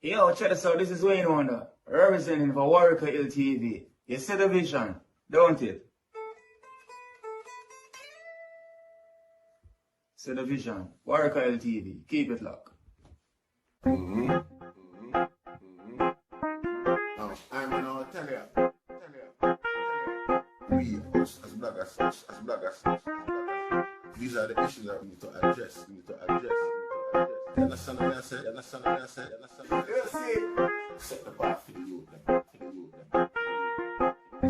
Yo, check this out. This is Wayne Wonder, representing for Warrior LTV. You see the vision, don't it? See the vision. Warrior LTV. Keep it locked. I'm gonna tell you. We, as bloggers, these are the issues that we need to address. You understand what I said? Yes, set the bar for the youth.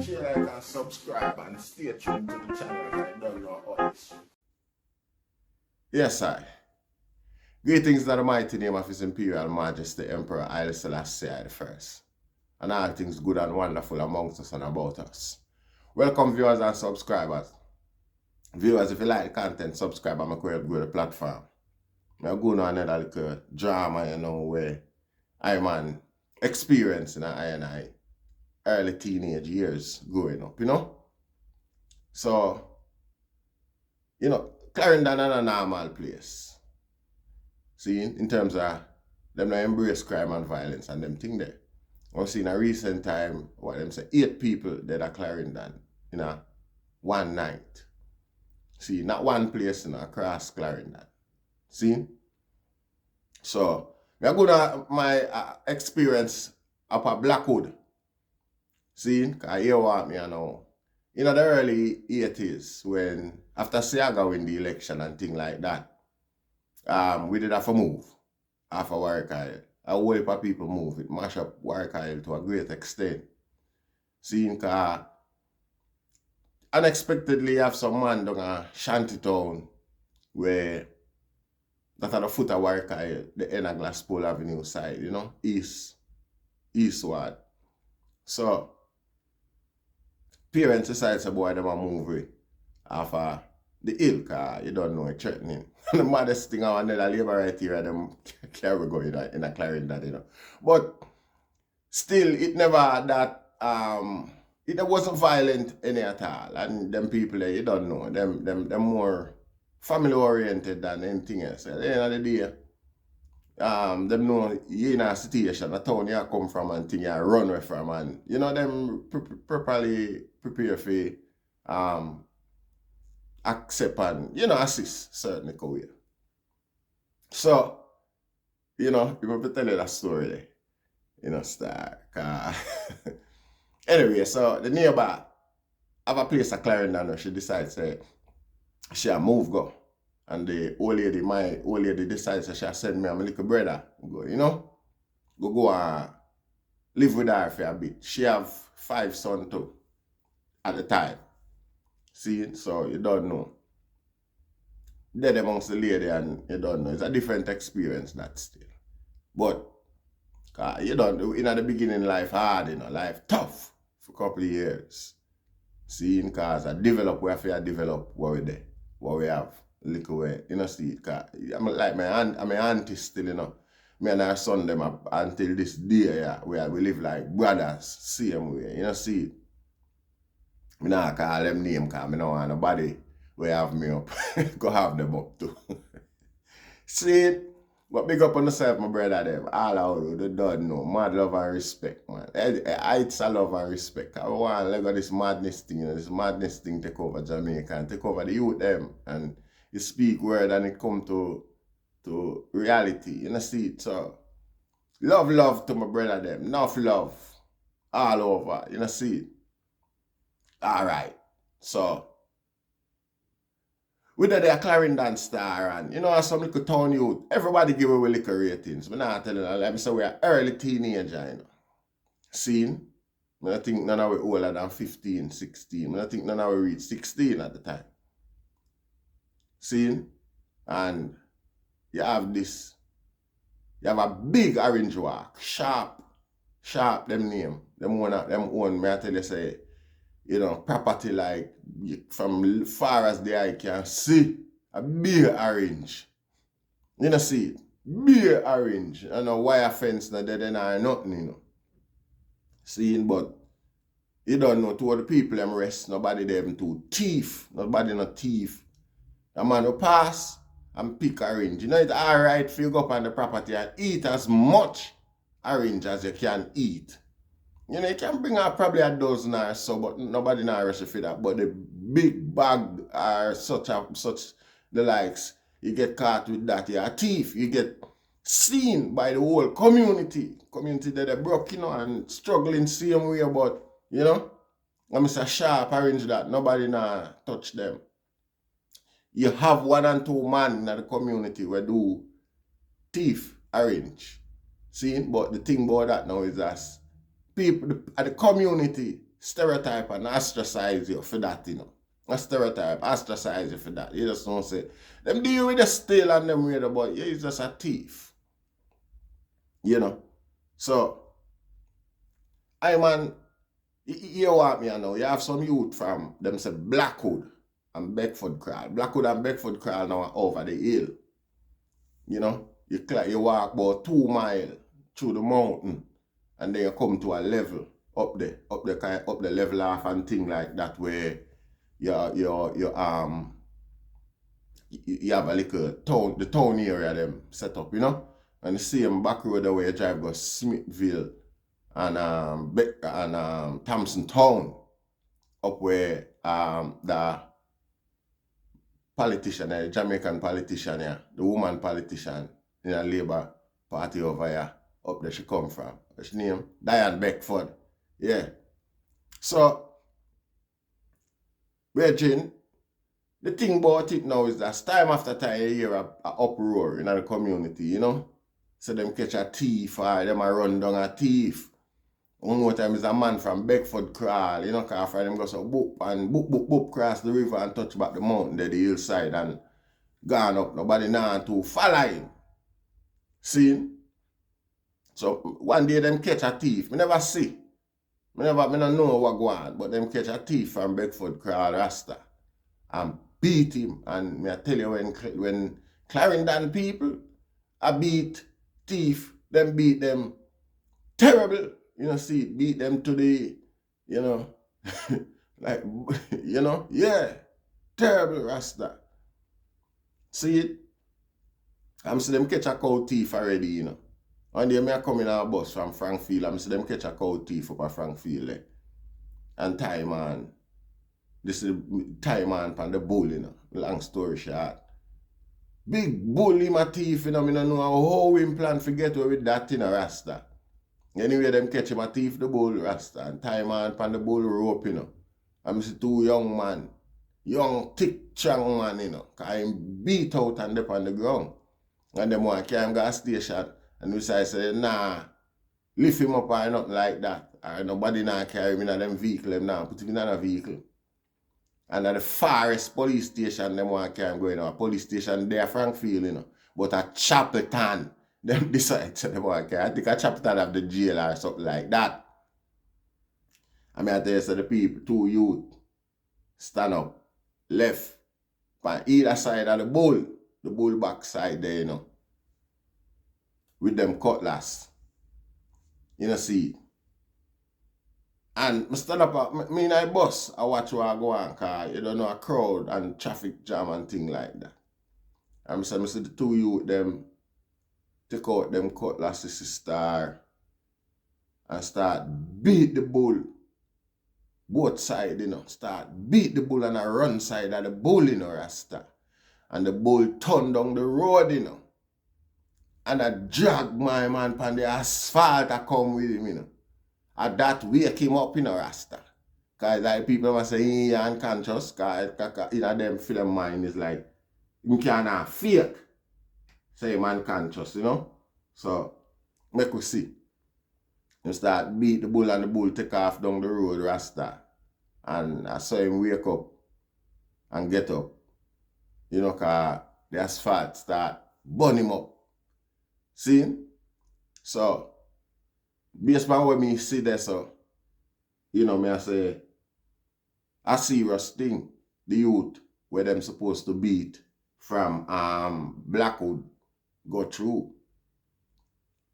Share, like, and subscribe, and stay tuned to the channel. I don't know all this shit. Yes, I. Greetings in the mighty name of His Imperial Majesty Emperor Haile Selassie I I, and all things good and wonderful amongst us and about us. Welcome viewers and subscribers. Viewers, if you like the content, subscribe and make sure you grow the platform. I'm going on another little drama, where I'm an experience in I early teenage years growing up, So, Clarendon is a normal place. See, in terms of them not embrace crime and violence and them thing there. I've seen a recent time, what them say, 8 people dead at Clarendon in a one night. See, not one place across Clarendon. See? So, I'm going to my experience up at Blackwood. See? Because you want me know. In the early 80s, when after Siaga win the election and things like that, we did have to move off of Warwick Isle. A whole heap of people move. It mash up Warwick Isle to a great extent. Seeing because unexpectedly you have some man down a shantytown where that at the foot of Warwick Isle, the end of Glasspool Avenue side, eastward. So parents decide to boy them a move off of the hill, because you don't know it's threatening. The maddest thing I want to labor right here, them carry go in a Clarendon, But still, it never that, it wasn't violent any at all. And them people there, you don't know, them more family oriented than anything else. At the end of the day, them know you in a situation, a town you come from and thing you run away from, and them properly prepare for accept and assist certainly career. So, if I tell you that story there, start. Anyway, so the neighbor have a place at Clarendon where she decides she move go. And the my old lady decides that she send me and my little brother go, go and live with her for a bit. She have 5 sons too at the time. See, so you don't know. Dead amongst the lady and you don't know. It's a different experience that still. But you don't know, in the beginning life hard, life tough for a couple of years. See, because I develop, we have to develop what we there, what we have. Little way, see, cause I'm like my auntie still, me and her son them up until this day, where we live like brothers, same way, see. Me not call them name, cause me don't want nobody where have me up, go have them up too. See, but big up on yourself, my brother them, all out, you don't know, mad love and respect, man. It's a love and respect. I want to let go this madness thing take over Jamaica and take over the youth them, and you speak word and it come to reality, see it. So love to my brother them, enough love all over, see it. Alright, so we did a Clarendon star and some little town youth, everybody give away little ratings. I'm not telling you, let me say we are early teenager, Seen? I think none of we older than 15, 16. I think none of we reach 16 at the time. See? And you have a big orange walk, sharp, them name. Them own, may I tell you say, property like from far as the eye can see, a big orange. See it? Big orange. And a wire fence not dead and nothing, Seeing, but you don't know to the people them rest, nobody them to thief, nobody no thief. A man will pass and pick a range. It's alright for you go up on the property and eat as much orange as you can eat. You know, you can bring out probably a dozen or so, but nobody not rush for that. But the big bag are such the likes, you get caught with that, you're a thief. You get seen by the whole community. Community that are broke, you know, and struggling same way, but you know, I'm a sharp orange that nobody nah touch them. You have 1 and 2 man in the community where do thief orange. See, but the thing about that now is that people at the community stereotype and ostracize you for that, you know. A stereotype, ostracize you for that. You just don't say, them deal with the steal and them with but you're just a thief. You know. So, I man, you want me know, you have some youth from them say Blackwood and Beckford Crawl. Blackwood and Beckford Crawl now are over the hill. You know, you walk about 2 miles through the mountain and then you come to a level up the level off and thing like that where you have a little town, the town area them set up, you know, and the same back road where you drive go Smithville and Thompson Town up where the politician, the Jamaican politician, yeah, the woman politician in a Labour Party over here, up there she come from. What's her name? Diane Beckford. Yeah. So, Virgin, the thing about it now is that time after time you hear a uproar in the community, you know? So them catch a thief or them a run down a thief. One more time is a man from Beckford Crawl, you know, because them go so boop cross the river and touch back the mountain there, the hillside and gone up. Nobody now to follow him. See? So one day them catch a thief. Me never see. Me don't know what go on, but them catch a thief from Beckford Crawl Rasta and beat him. And me I tell you when Clarendon people I beat thief, them beat them terrible. You know, see, beat them to the, you know, like, you know, yeah, terrible Rasta. See it? I'm see them catch a cow thief already, you know. One day me I come in a bus from Frankfield, I'm see them catch a cow thief up at Frankfield, eh? And tie man, this is tie man from the bull, you know, long story short. Big bull him a thief, you know, I don't know how him plan to get away with that, you know, Rasta. Anyway, them catch him a thief the bull Rasta and tie man pan the bull rope, you know. I'm see 2 young man, young, thick, strong man, you know, because him beat out and up on the ground. And them one carry him go to station and we say, nah, lift him up or nothing like that. Or nobody now carry him in them vehicle, them now put him in a vehicle. And at the farthest police station, them one carry him going a police station there, Frankfield, you know. But at Chapelton, them decide to them one carry. I think a Chapelton have the jail or something like that. I mean, I tell you, so the people, 2 youth, stand up, left, on either side of the bull back side there, you know, with them cutlass. You know, see. And I stand up, me in a bus, I watch where I go on, because you don't know a crowd and traffic jam and thing like that. And I see the 2 youth, them, take out them cutlasses to start and start beat the bull. Both sides, you know, start beat the bull on a run side of the bull, you know, Rasta. And the bull turn down the road, you know. And I drag my man on the asphalt I come with him, you know. And that wake him up, you know, Rasta. Because like people must say he unconscious, because you know, them film mind is like, you cannot fake. Say him unconscious, you know. So, make we see. You start beat the bull and the bull take off down the road, Rasta. And I saw him wake up and get up. You know, because the asphalt start burn him up. See? So, based on what me see there, so, you know, me I say, a serious thing, the youth, where them supposed to beat from Blackwood go through.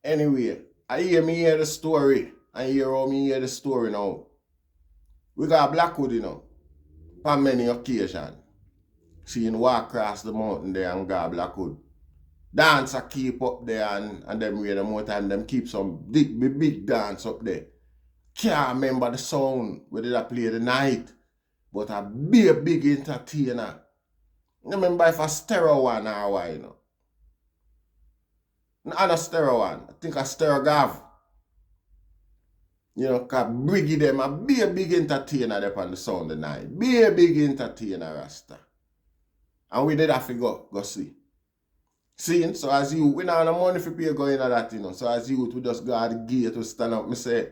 Anyway, I hear the story. I hear how me hear the story now. We got Blackwood, you know, on many occasions. Seeing walk across the mountain there and got Blackwood. dancer keep up there and them way the more time them keep some big dance up there. Can't remember the sound where did I play the night, but a big entertainer. I remember if a stereo one or why, you know. Not a stereo one, I think a stereo gav. You know, cause Briggy them a big entertainer there on the sound the night. Big entertainer Rasta. And we did have to go see. See, so as you, we don't have no money for pay going into that, you know. So as you, we just go at the gate to stand up, me say,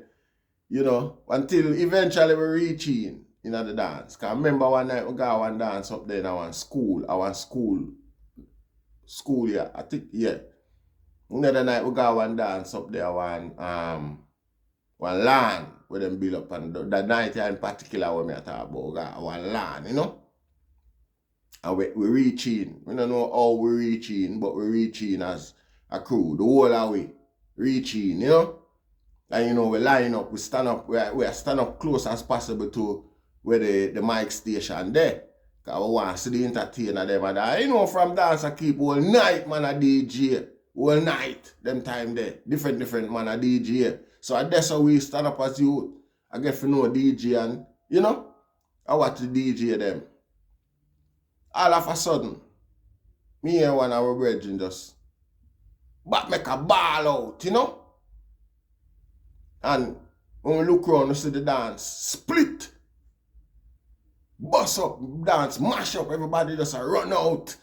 you know, until eventually we reach in the dance. Cause I remember one night we got one dance up there in our school, yeah, I think, yeah. Another night we got one dance up there, one land where them build up, and that night in particular when me talk about, we got one land, you know. And we reach in. We don't know how we reach in, but we reach in as a crew. The whole of we reach in, you know. And you know, we line up, we stand up, we stand up close as possible to where the mic station there. Because we want to see the entertainer them and that. You know, from dance I keep all night man a DJ. All night, them time there. Different man a DJ. So that's how we stand up as you. I get to know DJ and, you know, I watch the DJ them. All of a sudden, me and one of our brethren just but make a ball out, you know? And when we look around, we see the dance split. Bust up, dance, mash up, everybody just run out.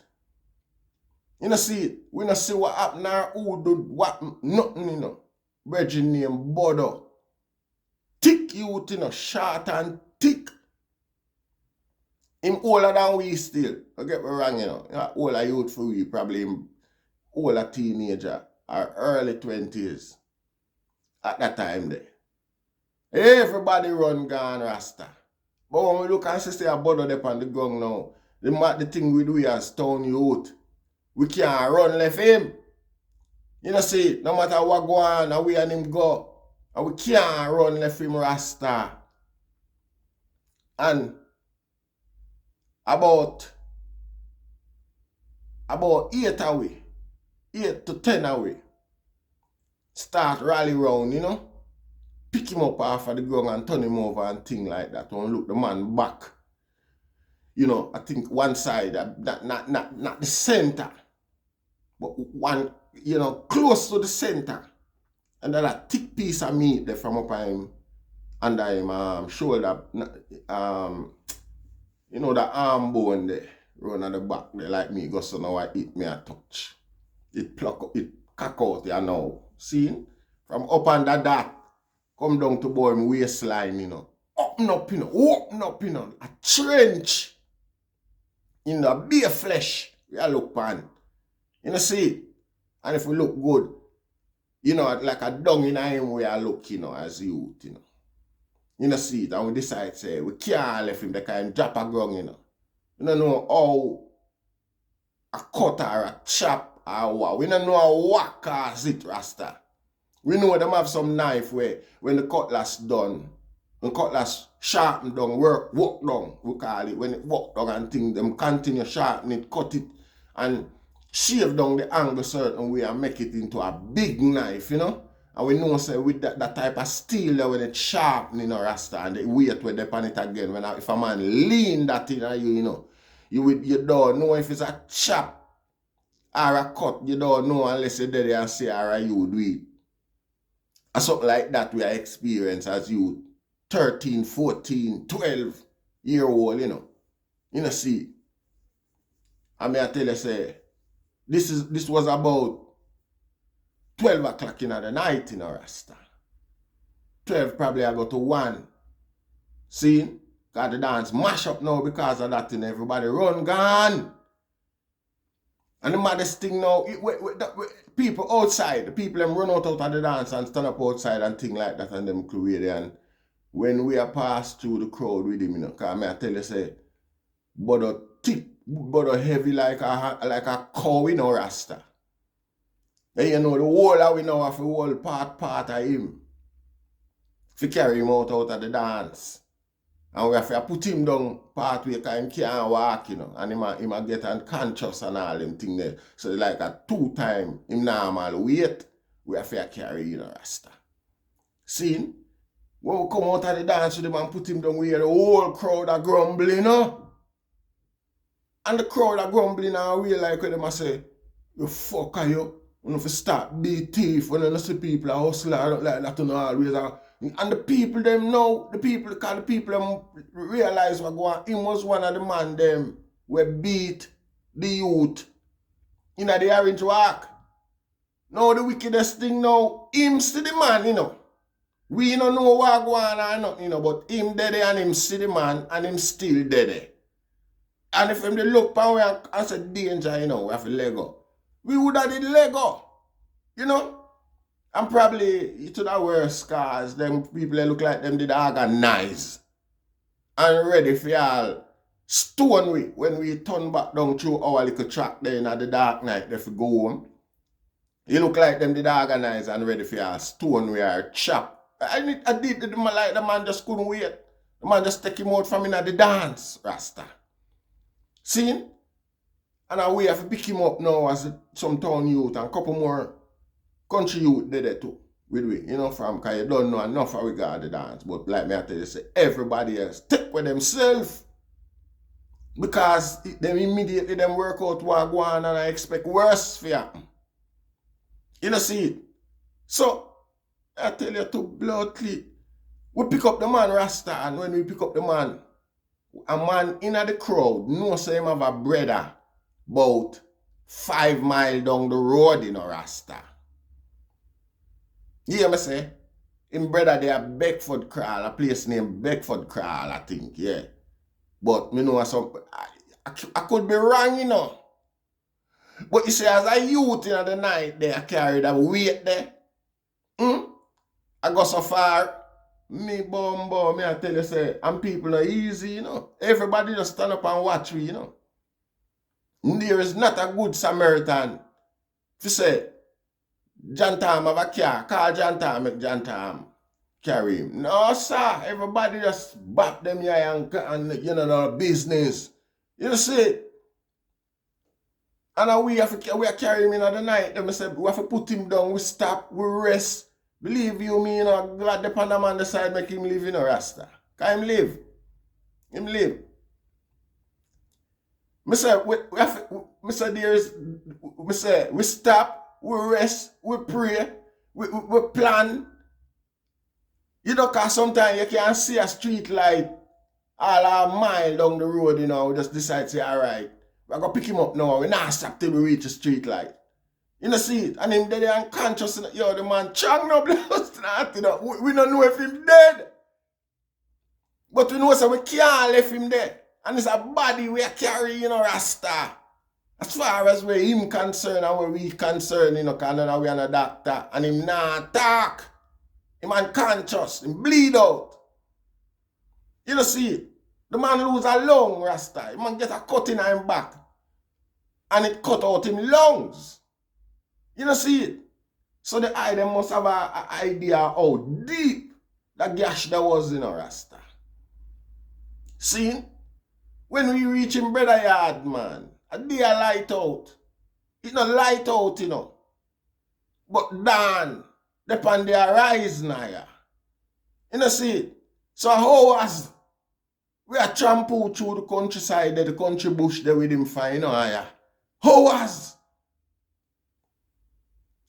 You know, see it. We don't see what happened or who do what, nothing, you know. Brethren named Bodo. Thick youth, you know, short and thick. Him older than we still. I get me wrong, you know. Older youth for we, probably him older teenager or early 20s at that time there. Everybody run gone Rasta. But when we look and see a Bodo there on the ground now, the thing we do as town youth, we can't run left him. You know, see, no matter what go on, and we and him go, and we can't run left him Rasta. And about 8 away, 8 to 10 away, start rally round, you know, pick him up off of the ground and turn him over and thing like that. When look the man back, you know, I think one side, not the center, but one, you know, close to the center, and then a thick piece of meat there from up him under him shoulder, you know, the arm bone there, run at the back there, like me, go so now I eat me a touch. It pluck up, it cack out there now. See? From up under that, come down to boy my waistline, you know. Open up, you know. A trench in the bare flesh. We are look pan. You know, see? And if we look good, you know, like a dung in him we are look, you know, as youth, you know. You know, see it, and we decide, say, we can't let him, they can drop a ground, you know. We don't know how a cut or a chop or what. We don't know how whack or it, Rasta. We know them have some knife where, when the cutlass done, when cutlass sharpen down, work down, we call it, when it work down and thing, them continue sharpen it, cut it, and shave down the angle certain way and make it into a big knife, you know. And we know, say, with that type of steel there, when it's sharp, you know, Rasta, and the weight when they pan it again, when if a man lean that in you know, you don't know if it's a chop or a cut, you don't know unless you're there and say, alright, you do it. And something like that we are experience as you 13, 14, 12 year old, you know. You know, see. I mean, I tell you, say, this was about 12 o'clock in the night, you know, Rasta. 12 probably I go to 1. See? Got the dance mash up now because of that, and everybody run gone. And the maddest thing now, people outside, the people them run out of the dance and stand up outside and thing like that and them crew there. And when we are passed through the crowd with him, you know, because I tell you, say, but thick, but heavy like a cow, you know, Rasta. And you know, the whole of we know have the whole part of him. If you carry him out of the dance. And we have to put him down part way because he can't walk, you know. And him a get unconscious and all them thing there. So like a 2 times him normal weight, we have to carry, you know, Rasta. See? When we come out of the dance with him and put him down, we hear the whole crowd are grumbling, you know? And the crowd are grumbling and we like when them a say, you fuck are you? You have to start be thief when you see people are hustler like that, you know, always. And the people them know, the people them realize what go on. He was one of the man them we beat the youth in the orange walk. Now the wickedest thing now, him see the man, you know. We don't know what go on or nothing, you know, but him dead and him see the man and him still dead. And if him they look pan we and say danger, you know, we have to let go. We would have did let go, you know. And probably to the worst cause, them people that look like them did organize and ready for y'all stone we when we turn back down through our little track there in the dark night if we go home. You look like them did organize and ready for y'all stone we are chop. I did the man like the man just couldn't wait. The man just take him out from in the dance, Rasta. See? And we have to pick him up now as some town youth and a couple more country youth did it too. With we, you know, from because you don't know enough of regard the dance. But like me I tell you, say everybody else take with themselves. Because them immediately them work out what go on and I expect worse for happen. You know see it? So I tell you to bluntly, we pick up the man Rasta, and when we pick up the man, a man in the crowd knows him have a brother about 5 miles down the road in a Rasta. You hear me say? Him brother there Beckford Crawl, a place named Beckford Crawl, I think, yeah. But me know some I could be wrong, you know. But you see, as a youth in the night there, I carried a weight there. I go so far, me bumbo, me I tell you say, and people are easy, you know. Everybody just stand up and watch me, you know. There is not a good Samaritan. If you say, John Tam have a car, call John Tam, make John Tam carry him. No, sir. Everybody just bap them here and you know, the business. You see? And we are carry him in the night. Then we say, we have to put him down, we stop, we rest. Believe you me, you know, glad the panda man decide make him live in a Rasta. Can him live? Him live. Me say, we stop, we rest, we pray, we plan. You know, cause sometimes you can see a street light all a mile down the road, you know, we just decide to say, all right, we're going to pick him up now. We not stop till we reach the street light. You know, see it? And him dead unconscious, yo, the man chang no blood, you know. We don't know if him dead. But we know so we can't leave him there. And it's a body we are carrying, you know, Rasta. As far as where him concerned and where we concerned, you know, because we are a doctor. And him not talk. Him unconscious. Him bleed out. You know, see it? The man lose a lung, Rasta. He man get a cut in him back. And it cut out him lungs. You know, see it? So the eye them must have an idea how deep that gash that was in a Rasta. See? When we reach in brother yard, man, a day a light out. It not light out, you know. But dawn, depend the rise now. You know, see it? So how was we are trampled through the countryside, the country bush there with him fine, you know, how was?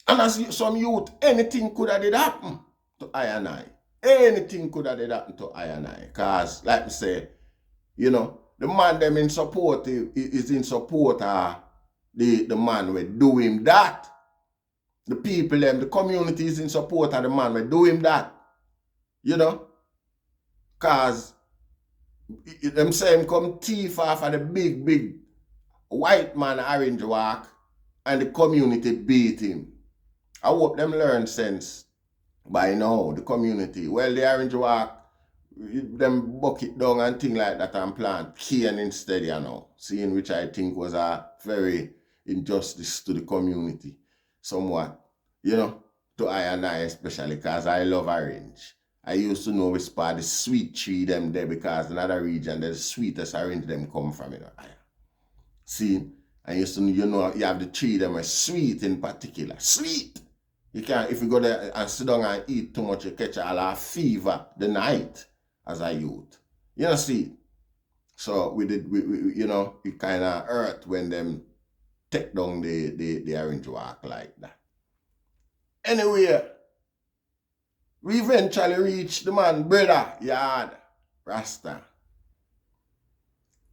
And as some youth, anything could have did happen to I and I. Anything could have did happen to I and I. Because, like I say, you know, the man them in support is in support of the man we do him that. The people them, the community is in support of the man we do him that. You know? Because them say him come thief off of the big white man orange walk and the community beat him. I hope them learn sense by now, the community. Well, the orange walk, them bucket down and thing like that and plant cane instead, you know. Seeing which I think was a very injustice to the community. Somewhat, you know, to I and I especially because I love orange. I used to know which part the sweet tree them there because in other region the sweetest orange them come from, you know. See, I used to, you know, you have the tree them are sweet in particular. Sweet! You can't, if you go there and sit down and eat too much, you catch a fever the night as a youth. You know, see? So we you know, it kind of hurt when them take down the orange walk like that. Anyway, we eventually reached the man brother yard, Rasta.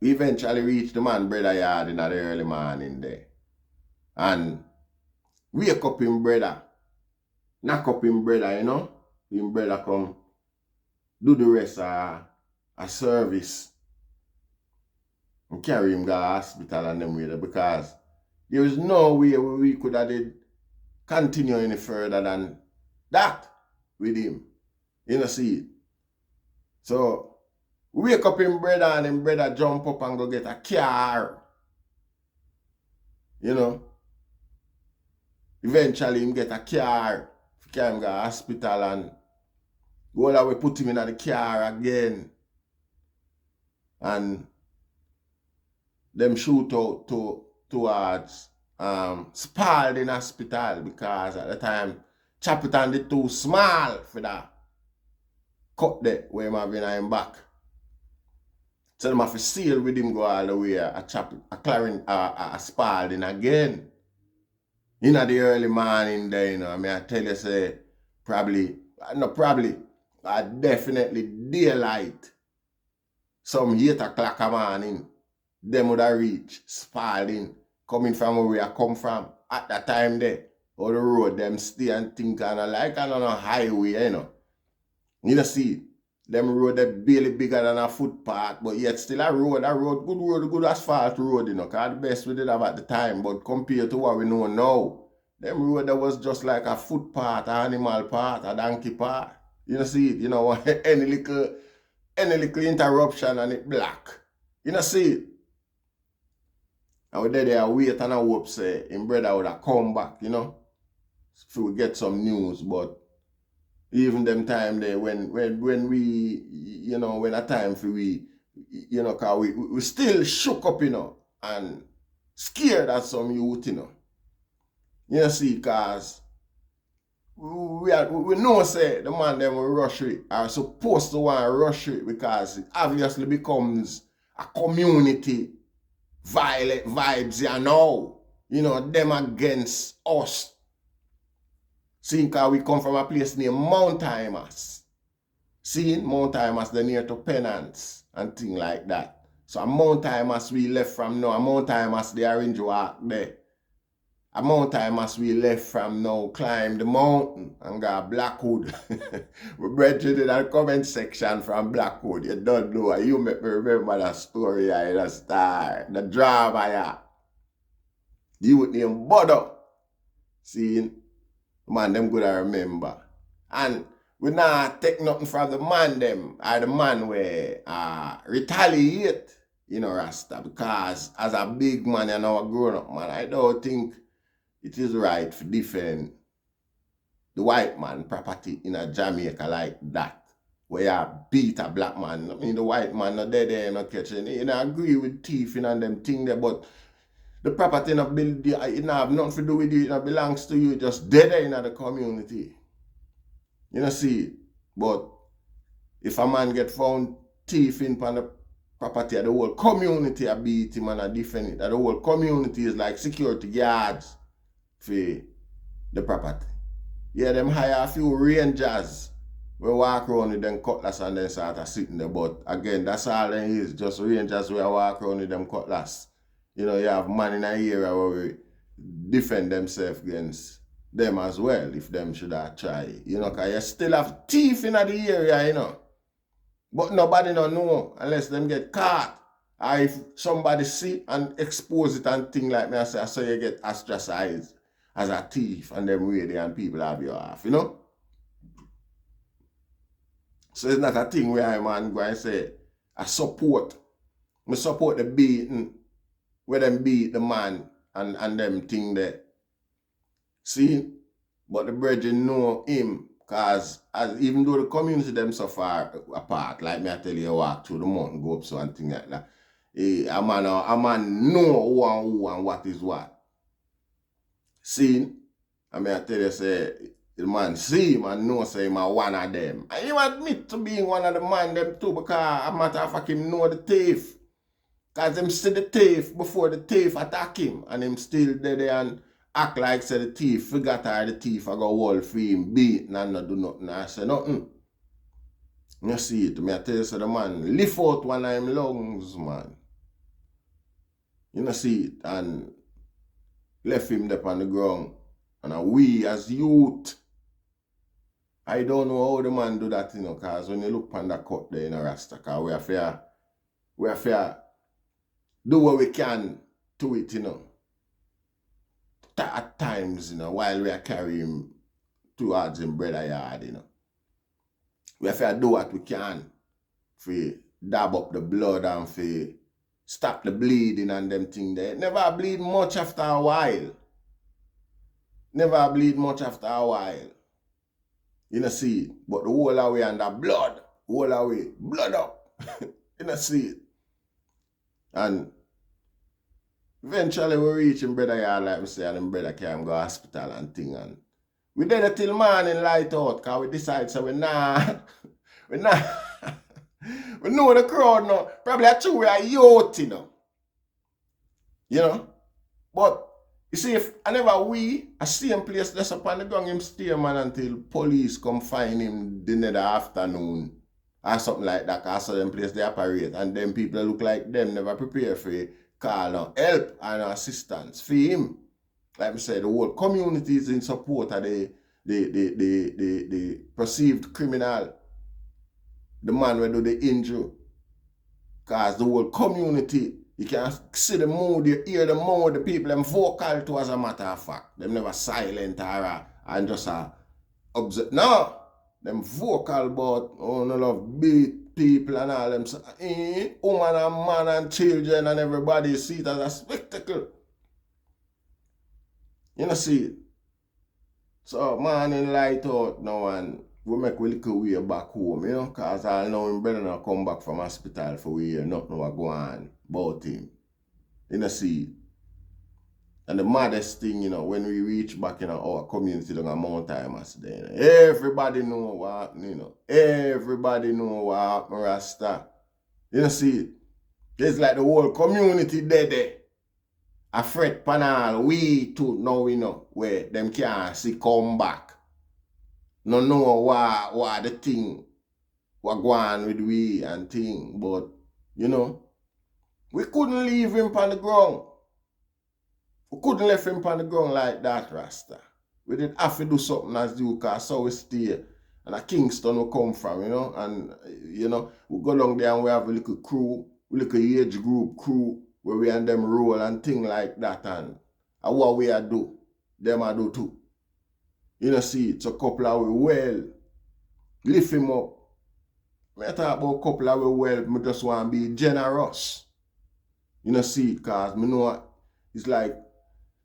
We eventually reached the man brother yard in the early morning there. And wake up him brother. Knock up him brother, you know. Him brother come do the rest of a service. And carry him to the hospital and them way there because there is no way we could have did continue any further than that with him. You know, see. So, wake up him brother and him brother jump up and go get a car. You know. Eventually him get a car. Carry him to the hospital and go that way put him in the car again. And them shoot out towards Spalding Hospital because at the time Chapitan did too small for that cut there where him have in him back. So them have to seal with him go all the way a Clarendon, a Spalding again. In the early morning there, you know, I mean I tell you say definitely daylight. Some 8 o'clock a morning. Them would have reached Spalding, coming from where I come from at that time there. Or the road, them stay and think kind of like on a highway, you know. You know, see, them road they barely bigger than a footpath, but yet still a good asphalt road, you know, because the best we did have at the time, but compared to what we know now, them road that was just like a footpath, an animal path, a donkey path. You know, see, you know, any little interruption and it black. You know, see it. And we there wait and I hope say him brother would have come back, you know. If we get some news, but even them time there when we, you know, when a time for we, you know, cause we still shook up, you know, and scared at some youth, you know. You know, see, cause we know say the man them will rush it, are supposed to want to rush it because it obviously becomes a community violent vibes here now. You know, them against us. See, because we come from a place named Mount Imas. See, Mount Imas, the near to Penance and things like that. So a Mount Imas we left from now. A Mount Imas the orange walk there. A Mount Imas we left from now, climb the mountain and got Blackwood. We brethren in the comment section from Blackwood. You don't know. You make me remember that story in the star. The drama, yeah. You would name Bodo. See, man, them good I remember. And we not take nothing from the man them, or the man where retaliate, you know, Rasta. Because as a big man and a grown up man, I don't think it is right to defend the white man property in a Jamaica like that, where you beat a black man. I mean, the white man not there, not catching. You know, agree with thieving and them thing there, but the property not build, it have nothing to do with you. It not belongs to you. Just dead in the community. You know, see. But if a man get found thieving on the property, the whole community a beat him and a defend it. The whole community is like security guards for the property. Yeah, them hire a few rangers. We walk around with them cutlass and then start sitting there. But again, that's all it is. Just rangers where walk around with them cutlass. You know, you have man in an area where we defend themselves against them as well, if them should have tried. You know, because you still have thief in the area, you know. But nobody don't know unless them get caught. Or if somebody see and expose it and thing like me, I say, so you get ostracized as a thief and them way there and people have you off, you know. So it's not a thing where I man go and say, I support the beating, where them beat the man and them thing there. See? But the brethren know him Cause as even though the community them so far apart, like me I tell you, walk through the mountain, go up so and thing like that. A man know who and what is what. See, I mean I tell you say the man see him and know say him a one of them. And you admit to being one of the man them too, because a matter of fact him know the thief. Cause him see the thief before the thief attack him, and him still there and act like say the thief forgot how the thief I go wall for him, beat and not do nothing. I say nothing. You see it, me I tell you say the man lift out one of him lungs, man. You know see it, and left him there on the ground. And we as youth, I don't know how the man do that, you know, cause when you look on the cut there in a rasta, cause we are fair do what we can to it, you know. At times, you know, while we are carrying towards him brother yard, you know. We have to do what we can for dab up the blood and for stop the bleeding and them things there. Never bleed much after a while. Never bleed much after a while. You know see it. But the whole away and the blood, whole away, blood up. You know see it. And eventually we reach him brother yard, like we say, and him brother can go hospital and thing. And we did it till morning light out, because we decide so we know the crowd now. Probably a true we are youth, you know. You know? But you see, if I see him place that's up on the ground, him stay man until police come find him the next afternoon or something like that. I saw them place they operate, and them people look like them never prepare for call no help and assistance for him. Like I said, the whole community is in support of the perceived criminal, the man who do the injury. Because the whole community, you can see the mood, you hear the mood, the people, them vocal to as a matter of fact. Them never silent or and just observe. No, them vocal about, oh, no love beat people and all them. Woman and man and children and everybody see it as a spectacle. You know see it. So morning light out now and we make a little way back home, you know, because I know him better not come back from hospital for we hear nothing what go on about him. You know see it. And the maddest thing, you know, when we reach back in our community on Mount Timers, then everybody know what happened, you know. Everybody know what happened, Rasta. You know see it. It's like the whole community there. A fret panel, we too now we know where them can't see come back. No know what the thing what go on with we and thing, but you know, we couldn't leave him on the ground. We couldn't leave him on the ground like that, Rasta. We did have to do something as you, because so we stay. And a Kingston we come from, you know, and you know, we go down there and we have a little crew, a little age group crew, where we and them roll and thing like that, and what we a do, them a do too. You know see it, so couple of we well, lift him up. When I talk about couple of we well, I just want to be generous. You know see it, cause me know it's like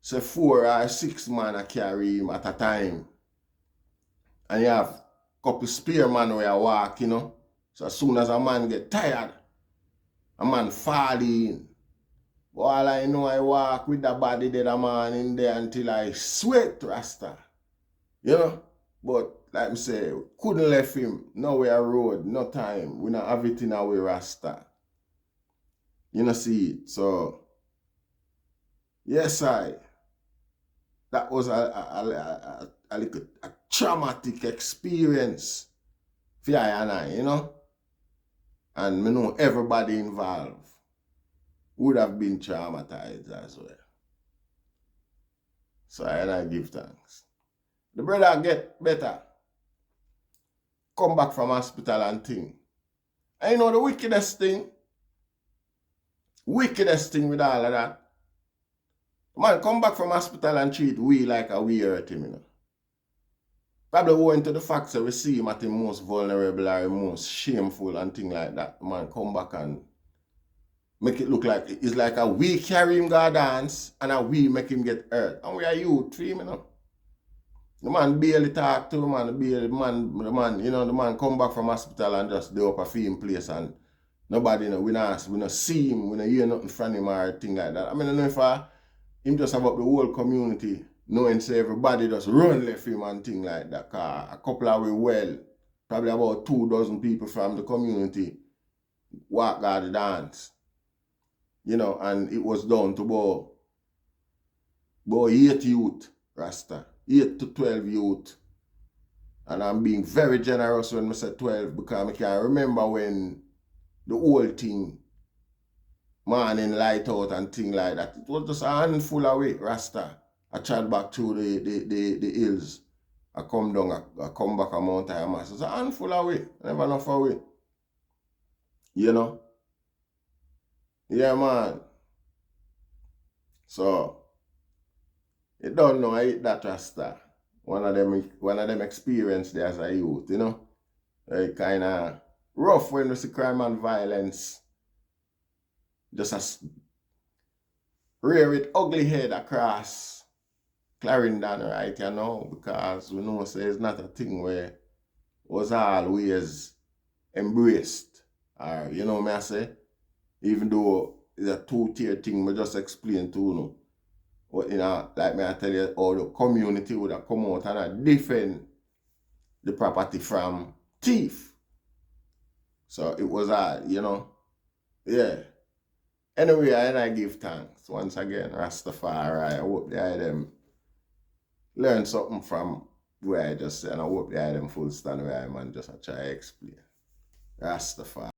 say 4 or 6 man I carry him at a time. And you have couple spare man where you walk, you know. So as soon as a man get tired, a man fall in. But all I know, I walk with the body dead a man in there until I sweat, Rasta. You know? But like I say, couldn't left him nowhere road, no time. We not have it in our way, Rasta. You know see it. So yes, that was a traumatic experience for I and I, you know? And me know everybody involved would have been traumatized as well. So I give thanks. The brother get better. Come back from hospital and thing. And you know the wickedest thing with all of that, man come back from hospital and treat we like a we hurt him, you know. Probably owing to the fact that we see him at the most vulnerable or the most shameful and thing like that. Man come back and make it look like it's like a we carry him go dance and a we make him get hurt. And we are youth for him, you know. The man barely talk to the man, the man, you know, the man come back from hospital and just do up a film place and nobody, you know, we not see him, we not hear nothing from him or thing like that. I mean, I don't know if him just have up the whole community, knowing say everybody just run left him and thing like that. Cause a couple of we probably about 24 people from the community walk out the dance. You know, and it was down to about 8 youth, Rasta. 8 to 12 youth. And I'm being very generous when I say 12 because I can remember when the whole thing, morning light out and thing like that. It was just a handful away, Rasta. I tried back through the hills. I come down, I come back a mountain and mass. It's a handful away, never enough away. You know? Yeah, man. So, you don't know, I hate that Rasta. One of them experience there as a youth, you know? Like kind of rough when you see crime and violence. Just as rear it ugly head across Clarendon, right, you know? Because we know say it's not a thing where was always embraced. Or, you know what I say? Even though it's a two-tier thing, I just explain to you know. But, you know, like me I tell you, how the community would have come out and defend the property from thief. So it was hard, you know. Yeah. Anyway, I give thanks once again, Rastafari. I hope they them learn something from where I just said, and I hope they them full stand where I'm and just try to explain. Rastafari.